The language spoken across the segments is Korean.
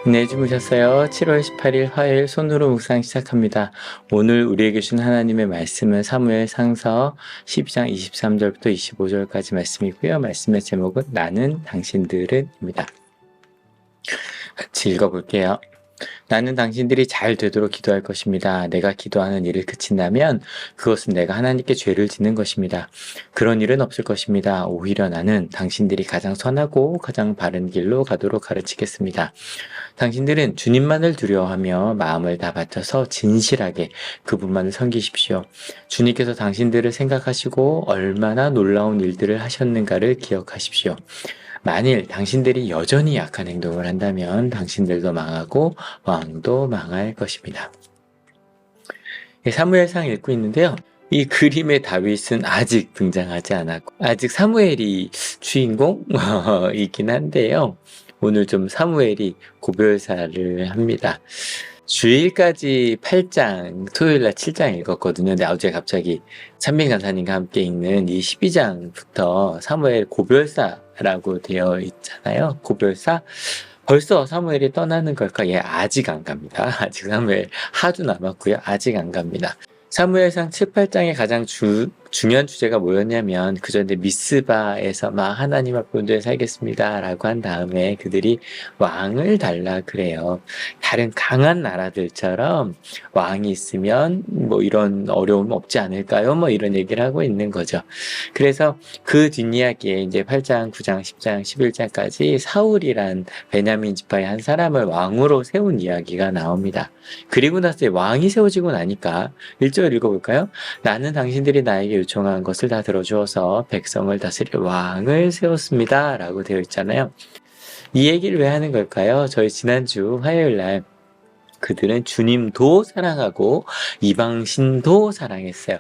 네, 주무셨어요? 7월 18일 화요일 손으로 묵상 시작합니다. 오늘 우리에게 준 하나님의 말씀은 사무엘 상서 12장 23절부터 25절까지 말씀이고요. 말씀의 제목은 나는 당신들은입니다. 같이 읽어볼게요. 나는 당신들이 잘 되도록 기도할 것입니다. 내가 기도하는 일을 그친다면 그것은 내가 하나님께 죄를 짓는 것입니다. 그런 일은 없을 것입니다. 오히려 나는 당신들이 가장 선하고 가장 바른 길로 가도록 가르치겠습니다. 당신들은 주님만을 두려워하며 마음을 다 바쳐서 진실하게 그분만을 섬기십시오. 주님께서 당신들을 생각하시고 얼마나 놀라운 일들을 하셨는가를 기억하십시오. 만일 당신들이 여전히 약한 행동을 한다면 당신들도 망하고 왕도 망할 것입니다. 사무엘상 읽고 있는데요. 이 그림의 다윗은 아직 등장하지 않았고 아직 사무엘이 주인공이긴 한데요. 오늘 좀 사무엘이 고별사를 합니다. 주일까지 8장, 토요일날 7장 읽었거든요. 근데 어제 갑자기 찬민 간사님과 함께 읽는 이 12장부터 사무엘 고별사라고 되어 있잖아요. 고별사. 벌써 사무엘이 떠나는 걸까? 예, 아직 안 갑니다. 아직 사무엘 하도 남았고요. 아직 안 갑니다. 사무엘상 7, 8장의 가장 중요한 주제가 뭐였냐면 그 전에 미스바에서 막 하나님 앞에 온전히 살겠습니다 라고 한 다음에 그들이 왕을 달라 그래요. 다른 강한 나라들처럼 왕이 있으면 뭐 이런 어려움 없지 않을까요? 뭐 이런 얘기를 하고 있는 거죠. 그래서 그 뒷이야기에 이제 8장, 9장, 10장, 11장까지 사울이란 베냐민 지파의 한 사람을 왕으로 세운 이야기가 나옵니다. 그리고 나서 왕이 세워지고 나니까 1절 읽어볼까요? 나는 당신들이 나에게 요청한 것을 다 들어주어서 백성을 다스릴 왕을 세웠습니다 라고 되어 있잖아요. 이 얘기를 왜 하는 걸까요? 저희 지난주 화요일날 그들은 주님도 사랑하고 이방신도 사랑했어요.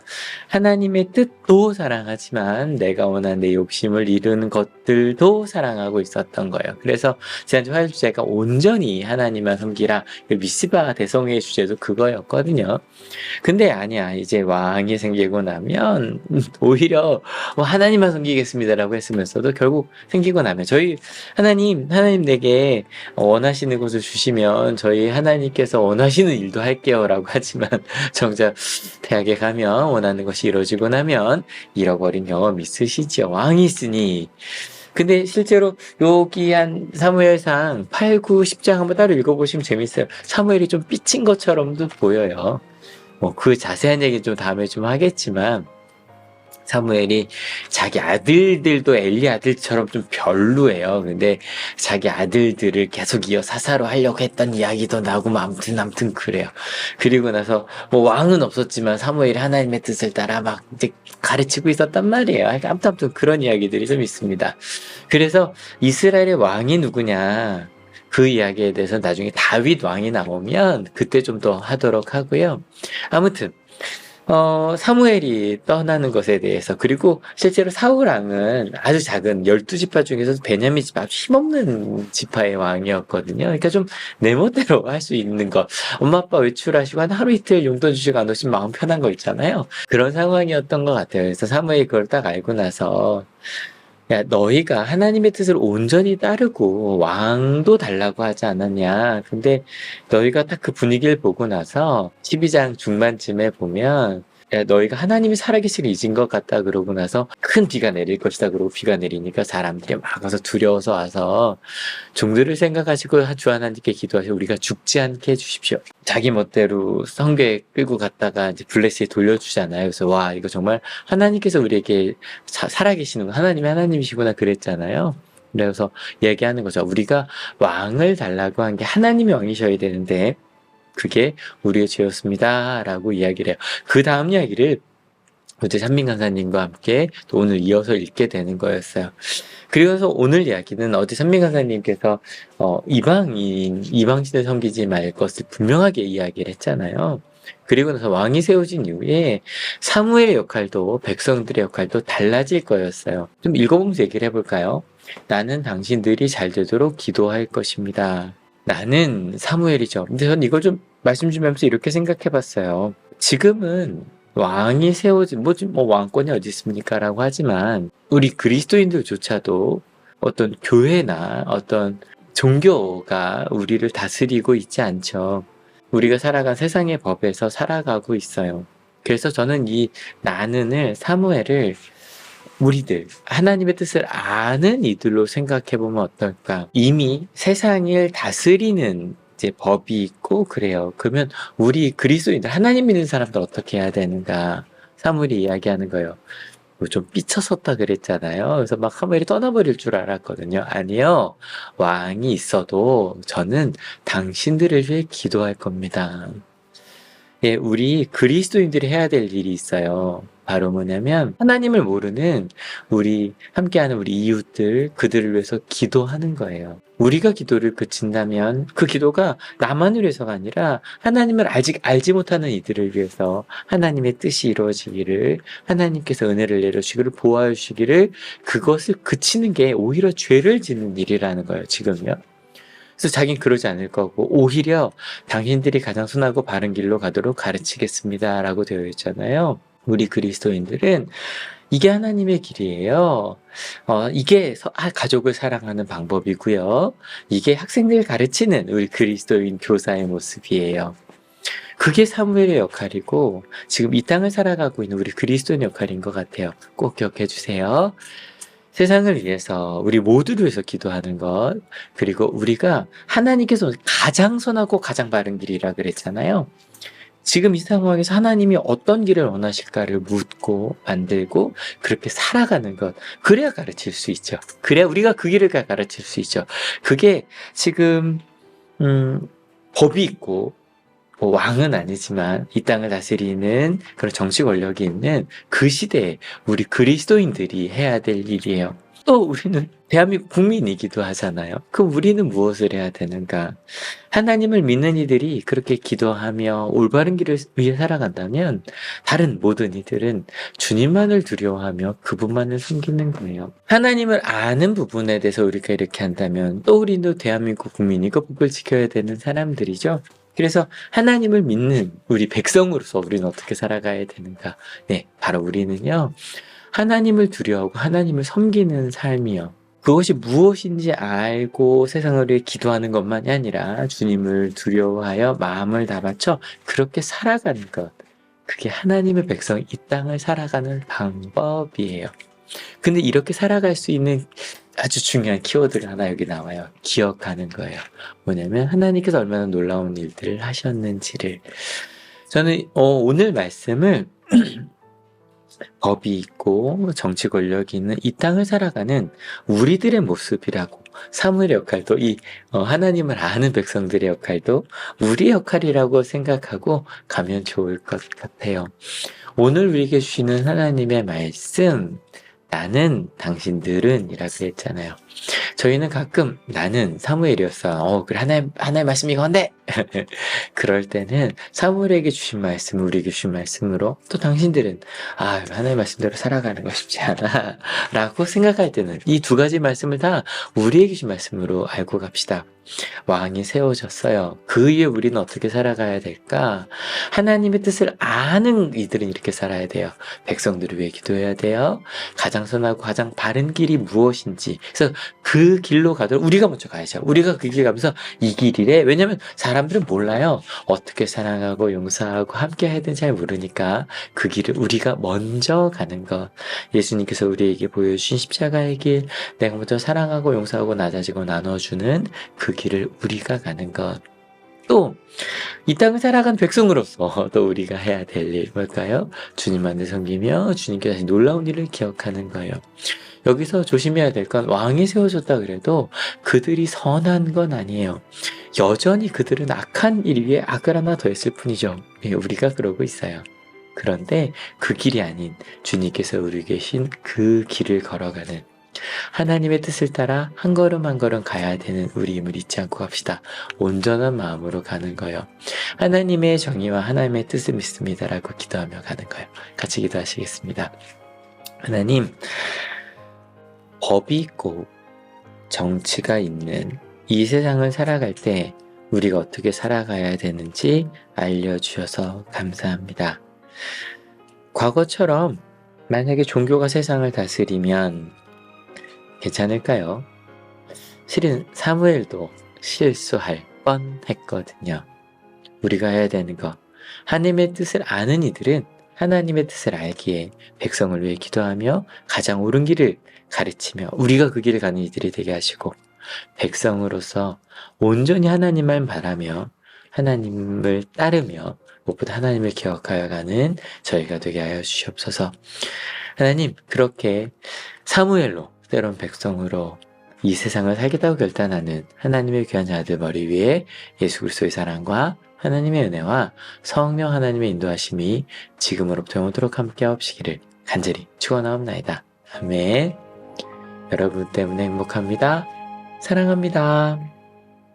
하나님의 뜻도 사랑하지만 내가 원하는 내 욕심을 이루는 것들도 사랑하고 있었던 거예요. 그래서 지난주 화요일 주제가 온전히 하나님만 섬기라. 미스바 대성회의 주제도 그거였거든요. 근데 아니야. 이제 왕이 생기고 나면 오히려 하나님만 섬기겠습니다라고 했으면서도 결국 생기고 나면 저희 하나님 내게 원하시는 것을 주시면 저희 하나님께서 원하시는 일도 할게요 라고 하지만 정작 대학에 가면 원하는 것이 이루어지고 나면 잃어버린 경험 있으시죠. 왕이 있으니. 근데 실제로 여기 한 사무엘상 8, 9, 10장 한번 따로 읽어보시면 재밌어요. 사무엘이 좀 삐친 것처럼도 보여요. 뭐 그 자세한 얘기 좀 다음에 좀 하겠지만 사무엘이 자기 아들들도 엘리 아들처럼 좀 별로예요. 근데 자기 아들들을 계속 이어 사사로 하려고 했던 이야기도 나고 뭐 아무튼 그래요. 그리고 나서 뭐 왕은 없었지만 사무엘이 하나님의 뜻을 따라 막 이제 가르치고 있었단 말이에요. 아무튼 그런 이야기들이 좀 있습니다. 그래서 이스라엘의 왕이 누구냐? 그 이야기에 대해서 나중에 다윗 왕이 나오면 그때 좀 더 하도록 하고요. 아무튼 사무엘이 떠나는 것에 대해서 그리고 실제로 사울 왕은 아주 작은 12지파 중에서 베냐민 지파 아주 힘없는 지파의 왕이었거든요. 그러니까 좀 내 멋대로 할 수 있는 것. 엄마 아빠 외출하시고 한 하루 이틀 용돈 주시고 안 오시면 마음 편한 거 있잖아요. 그런 상황이었던 것 같아요. 그래서 사무엘이 그걸 딱 알고 나서 야, 너희가 하나님의 뜻을 온전히 따르고 왕도 달라고 하지 않았냐. 근데 너희가 딱 그 분위기를 보고 나서 12장 중반쯤에 보면 야, 너희가 하나님이 살아계시를 잊은 것 같다 그러고 나서 큰 비가 내릴 것이다 그러고 비가 내리니까 사람들이 막 와서 두려워서 와서 종들을 생각하시고 주 하나님께 기도하시고 우리가 죽지 않게 해주십시오. 자기 멋대로 성궤 끌고 갔다가 이제 블레스에 돌려주잖아요. 그래서 와 이거 정말 하나님께서 우리에게 살아계시는 하나님이시구나 그랬잖아요. 그래서 얘기하는 거죠. 우리가 왕을 달라고 한 게 하나님이 왕이셔야 되는데 그게 우리의 죄였습니다 라고 이야기를 해요. 그 다음 이야기를 어제 찬민 간사님과 함께 또 오늘 이어서 읽게 되는 거였어요. 그래서 오늘 이야기는 어제 찬민 간사님께서 이방신을 섬기지 말 것을 분명하게 이야기를 했잖아요. 그리고 나서 왕이 세워진 이후에 사무엘의 역할도 백성들의 역할도 달라질 거였어요. 좀 읽어보면서 얘기를 해볼까요? 나는 당신들이 잘 되도록 기도할 것입니다. 나는 사무엘이죠. 근데 전 이걸 좀 말씀 주면서 이렇게 생각해 봤어요. 지금은 왕이 세워진, 뭐 왕권이 어디 있습니까? 라고 하지만, 우리 그리스도인들조차도 어떤 교회나 어떤 종교가 우리를 다스리고 있지 않죠. 우리가 살아간 세상의 법에서 살아가고 있어요. 그래서 저는 이 나는을 사무엘을 우리들 하나님의 뜻을 아는 이들로 생각해 보면 어떨까? 이미 세상을 다스리는 이제 법이 있고 그래요. 그러면 우리 그리스도인들 하나님 믿는 사람들 어떻게 해야 되는가? 사무엘이 이야기하는 거예요. 좀 삐쳐섰다 그랬잖아요. 그래서 막 사무엘이 떠나버릴 줄 알았거든요. 아니요. 왕이 있어도 저는 당신들을 위해 기도할 겁니다. 예, 우리 그리스도인들이 해야 될 일이 있어요. 바로 뭐냐면 하나님을 모르는 우리 함께하는 우리 이웃들 그들을 위해서 기도하는 거예요. 우리가 기도를 그친다면 그 기도가 나만을 위해서가 아니라 하나님을 아직 알지 못하는 이들을 위해서 하나님의 뜻이 이루어지기를 하나님께서 은혜를 내려주기를 보호해 주시기를 그것을 그치는 게 오히려 죄를 짓는 일이라는 거예요. 지금요. 그래서 자기는 그러지 않을 거고 오히려 당신들이 가장 선하고 바른 길로 가도록 가르치겠습니다 라고 되어 있잖아요. 우리 그리스도인들은 이게 하나님의 길이에요. 이게 가족을 사랑하는 방법이고요. 이게 학생들 가르치는 우리 그리스도인 교사의 모습이에요. 그게 사무엘의 역할이고 지금 이 땅을 살아가고 있는 우리 그리스도인 역할인 것 같아요. 꼭 기억해 주세요. 세상을 위해서 우리 모두를 위해서 기도하는 것 그리고 우리가 하나님께서 가장 선하고 가장 바른 길이라 그랬잖아요. 지금 이 상황에서 하나님이 어떤 길을 원하실까를 묻고 만들고 그렇게 살아가는 것 그래야 가르칠 수 있죠. 그래야 우리가 그 길을 가르칠 수 있죠. 그게 지금 법이 있고 뭐 왕은 아니지만 이 땅을 다스리는 그런 정치 권력이 있는 그 시대에 우리 그리스도인들이 해야 될 일이에요. 또 우리는 대한민국 국민이기도 하잖아요. 그럼 우리는 무엇을 해야 되는가? 하나님을 믿는 이들이 그렇게 기도하며 올바른 길을 위해 살아간다면 다른 모든 이들은 주님만을 두려워하며 그분만을 섬기는 거예요. 하나님을 아는 부분에 대해서 우리가 이렇게 한다면 또 우리도 대한민국 국민이고 법을 지켜야 되는 사람들이죠. 그래서 하나님을 믿는 우리 백성으로서 우리는 어떻게 살아가야 되는가? 네, 바로 우리는요. 하나님을 두려워하고 하나님을 섬기는 삶이요. 그것이 무엇인지 알고 세상을 위해 기도하는 것만이 아니라 주님을 두려워하여 마음을 다 바쳐 그렇게 살아가는 것. 그게 하나님의 백성 이 땅을 살아가는 방법이에요. 근데 이렇게 살아갈 수 있는 아주 중요한 키워드가 하나 여기 나와요. 기억하는 거예요. 뭐냐면 하나님께서 얼마나 놀라운 일들을 하셨는지를. 저는 오늘 말씀을 법이 있고 정치 권력이 있는 이 땅을 살아가는 우리들의 모습이라고 사무엘의 역할도 이 하나님을 아는 백성들의 역할도 우리의 역할이라고 생각하고 가면 좋을 것 같아요. 오늘 우리에게 주시는 하나님의 말씀 나는 당신들은 이라고 했잖아요. 저희는 가끔 나는 사무엘이었어. 그래 하나의 말씀이 이건데 그럴 때는 사무엘에게 주신 말씀 우리에게 주신 말씀으로 또 당신들은 하나의 말씀대로 살아가는 거 쉽지 않아 라고 생각할 때는 이 두 가지 말씀을 다 우리에게 주신 말씀으로 알고 갑시다. 왕이 세워졌어요. 그 위에 우리는 어떻게 살아가야 될까? 하나님의 뜻을 아는 이들은 이렇게 살아야 돼요. 백성들을 위해 기도해야 돼요. 가장 선하고 가장 바른 길이 무엇인지. 그래서 그 길로 가도록 우리가 먼저 가야죠. 우리가 그 길 가면서 이 길이래. 왜냐면 사람들은 몰라요. 어떻게 사랑하고 용서하고 함께 해야 되는지 잘 모르니까 그 길을 우리가 먼저 가는 것. 예수님께서 우리에게 보여주신 십자가의 길, 내가 먼저 사랑하고 용서하고 낮아지고 나눠주는 그 길을 우리가 가는 것. 또 이 땅을 살아간 백성으로서 또 우리가 해야 될 일 뭘까요? 주님만을 섬기며 주님께 다시 놀라운 일을 기억하는 거예요. 여기서 조심해야 될 건 왕이 세워졌다 그래도 그들이 선한 건 아니에요. 여전히 그들은 악한 일 위에 악을 하나 더 했을 뿐이죠. 우리가 그러고 있어요. 그런데 그 길이 아닌 주님께서 우리 계신 그 길을 걸어가는 하나님의 뜻을 따라 한 걸음 한 걸음 가야 되는 우리임을 잊지 않고 갑시다. 온전한 마음으로 가는 거예요. 하나님의 정의와 하나님의 뜻을 믿습니다라고 기도하며 가는 거예요. 같이 기도하시겠습니다. 하나님, 법이 있고 정치가 있는 이 세상을 살아갈 때 우리가 어떻게 살아가야 되는지 알려주셔서 감사합니다. 과거처럼 만약에 종교가 세상을 다스리면 괜찮을까요? 실은 사무엘도 실수할 뻔했거든요. 우리가 해야 되는 거, 하나님의 뜻을 아는 이들은 하나님의 뜻을 알기에 백성을 위해 기도하며 가장 옳은 길을 가르치며 우리가 그 길을 가는 이들이 되게 하시고, 백성으로서 온전히 하나님만 바라며 하나님을 따르며 무엇보다 하나님을 기억하여 가는 저희가 되게 하여 주시옵소서. 하나님, 그렇게 사무엘로 때론 백성으로 이 세상을 살겠다고 결단하는 하나님의 귀한 자들 머리 위에 예수 그리스도의 사랑과 하나님의 은혜와 성령 하나님의 인도하심이 지금으로부터 영원토록 함께 하옵시기를 간절히 축원하옵나이다. 아멘. 여러분 때문에 행복합니다. 사랑합니다.